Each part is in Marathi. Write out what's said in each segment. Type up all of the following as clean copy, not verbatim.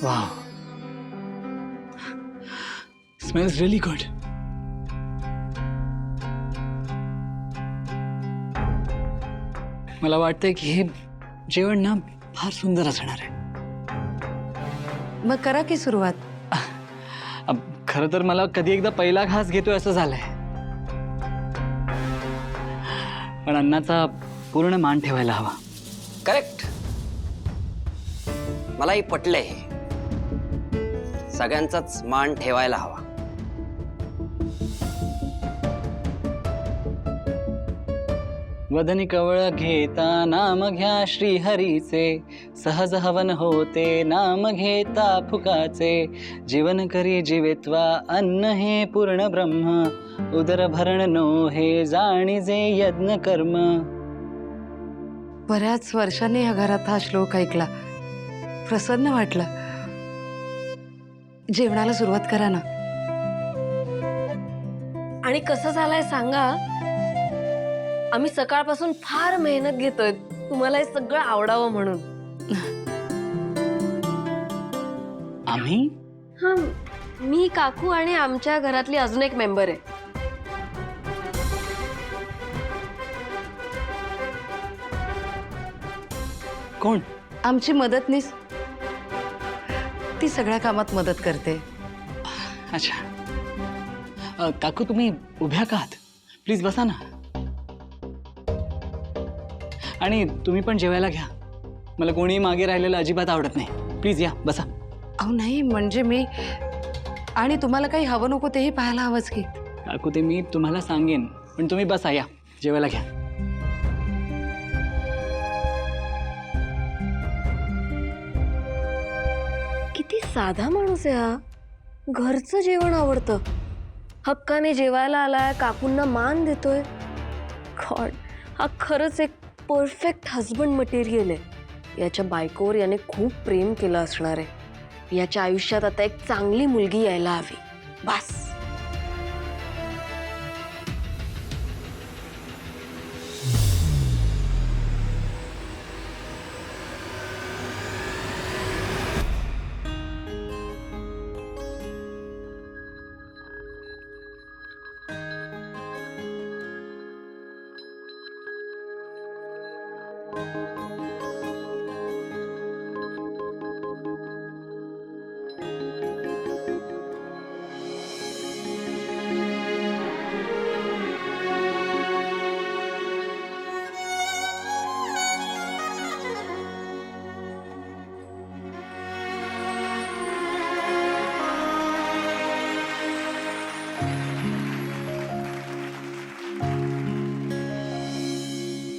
वाह, स्मेल्स रियली गुड. मला वाटतंय की हे जेवण ना फार सुंदर असणार आहे. मग करा की सुरुवात. खरं तर मला कधी एकदा पहिला घास घेतोय असं झालंय, पण अन्नाचा पूर्ण मान ठेवायला हवा. करेक्ट. मलाही पटलंय हे. सगळ्यांचाच मान ठेवायला हवा. वदनी कवळ घेता नाम घ्या श्री हरीचे, सहज हवन होते नाम घेता फुकाचे. जीवन करी जीवित्वा अन्न हे पूर्ण ब्रह्म, उदर भरण नो हे जाणीजे यज्ञ कर्म. बऱ्याच वर्षांनी या घरात हा श्लोक ऐकला, प्रसन्न वाटलं. जेवणाला सुरुवात करा ना. आणि कसं झालंय सांगा. आम्ही सकाळपासून फार मेहनत घेतोय तुम्हाला हे सगळं आवडावं म्हणून. आम्ही हा, मी, काकू आणि आमच्या घरातली अजून एक मेंबर आहे. कोण? आमची मदतनीस, ती सगळ्या कामात मदत करते. अच्छा, काकू तुम्ही उभ्या का आहात? प्लीज बसा ना. आणि तुम्ही पण जेवायला घ्या. मला कोणी मागे राहिलेलं अजिबात आवडत नाही. प्लीज या, बसा. अहो नाही, म्हणजे मी आणि तुम्हाला काही हवं नको तेही पाहायला हवंच की. काकू ते मी तुम्हाला सांगेन, पण तुम्ही बसा, या जेवायला घ्या. किती साधा माणूस आहे हा. घरचं जेवण आवडतं, हक्काने जेवायला आलाय, काकूंना मान देतोय. गॉड, हा खरंच एक परफेक्ट हजबंड मटेरियल आहे. याच्या बायकोवर याने खूप प्रेम केलं असणार आहे. याच्या आयुष्यात आता एक चांगली मुलगी यायला हवी, बस.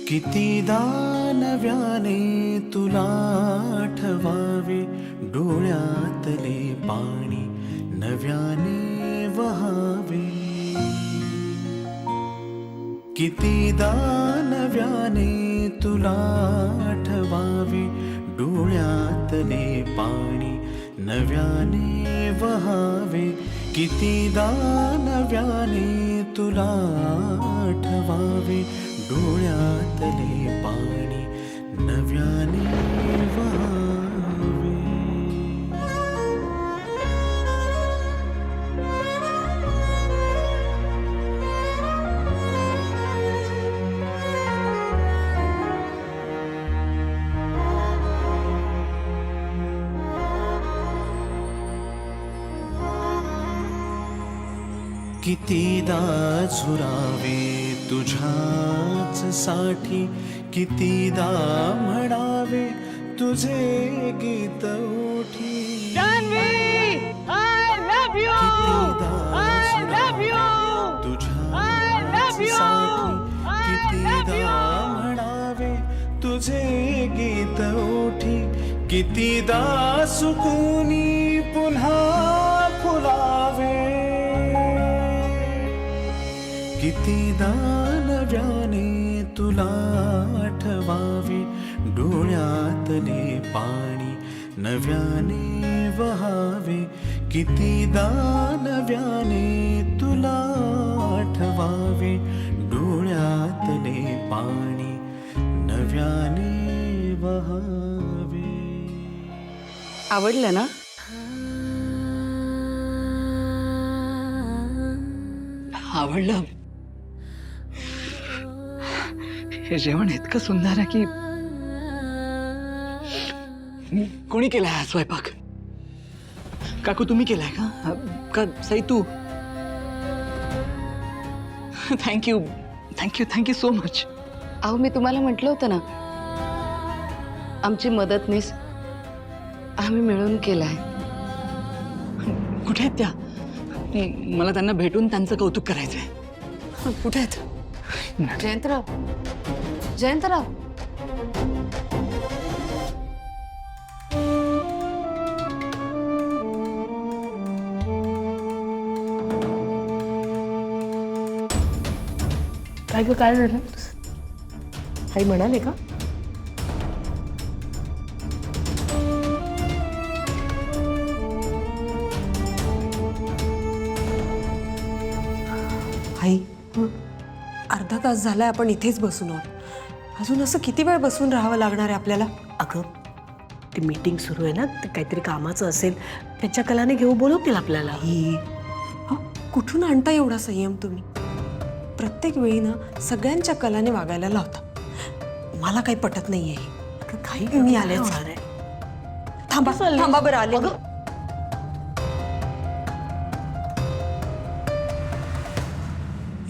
कितीदा नव्याने तुला आठवावे, डोळ्यातले पाणी नव्याने वहावे. कितीदा नव्याने तुला आठवावे, डोळ्यातले पाणी नव्याने वहावे. कितीदा नव्याने तुला आठवावे, डोळ्यातले पाणी नव्याने वहावे. कितीदा झुरावे तुझ्याच साठी, कितीदा म्हणावे तुझे गीत ओठी. तुझ्याच साठी, कितीदा म्हणावे तुझे गीत ओठी. कितीदा सुकूनी पुन्हा फुलावे. कितीदा नव्याने तुला आठवावे, डोळ्यातले पाणी नव्याने वहावे. कितीदा नव्याने तुला आठवावे, डोळ्यातले पाणी नव्याने वहावे. आवडलं ना? आवडलं. हे जेवण इतकं सुंदर आहे की कोणी केलाय हा स्वयंपाक? काकू तुम्ही केलाय का सई तू? Thank you thank you thank you so much. अहो मी तुम्हाला म्हटलं होतं ना, आमची मदतनीस आम्ही मिळून केलाय. कुठे आहेत त्या? मला त्यांना भेटून त्यांचं कौतुक करायचंय. कुठे आहेत? जयंतराव, जयंतराव, काय ग, काय झालं? काही म्हणाले का? आई, अर्धा तास झालाय आपण इथेच बसून आहोत. अजून असं किती वेळ बसून राहावं लागणार आहे आपल्याला? अगं, ती मीटिंग सुरू आहे ना, ते काहीतरी कामाचं असेल, त्याच्या कलाने घेऊ बोलवतील आपल्याला. अहो, कुठून आणता एवढा संयम तुम्ही? प्रत्येक वेळी ना सगळ्यांच्या कलाने वागायला लावता. मला काही पटत नाहीये हे. अगं, काही मी आलेच. होणार आहे. थांबा थांबा बरं, आले मी.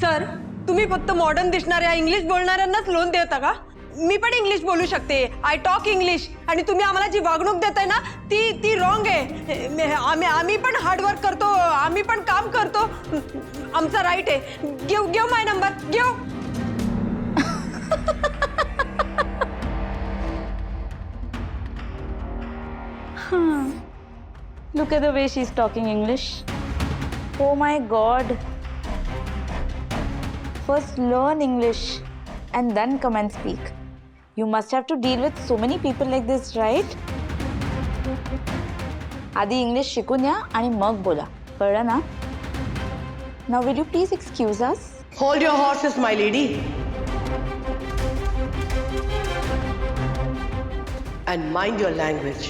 सर, तुम्ही फक्त मॉडर्न दिसणाऱ्या इंग्लिश बोलणाऱ्यांनाच लोन देता का? मी पण इंग्लिश बोलू शकते. I talk English. आणि तुम्ही आम्हाला जी वागणूक देताय ना ती रॉंग आहे. आम्ही पण हार्डवर्क करतो, आम्ही पण काम करतो. आमचा राईट आहे. Give my number, give. Look at the way she's talking English. Oh my God. First learn English and then come and speak. You must have to deal with so many people like this, right? आधी इंग्लिश शिकून या आणि मग बोला. कळलं ना? Now will you please excuse us? Hold your horses, my lady. And mind your language.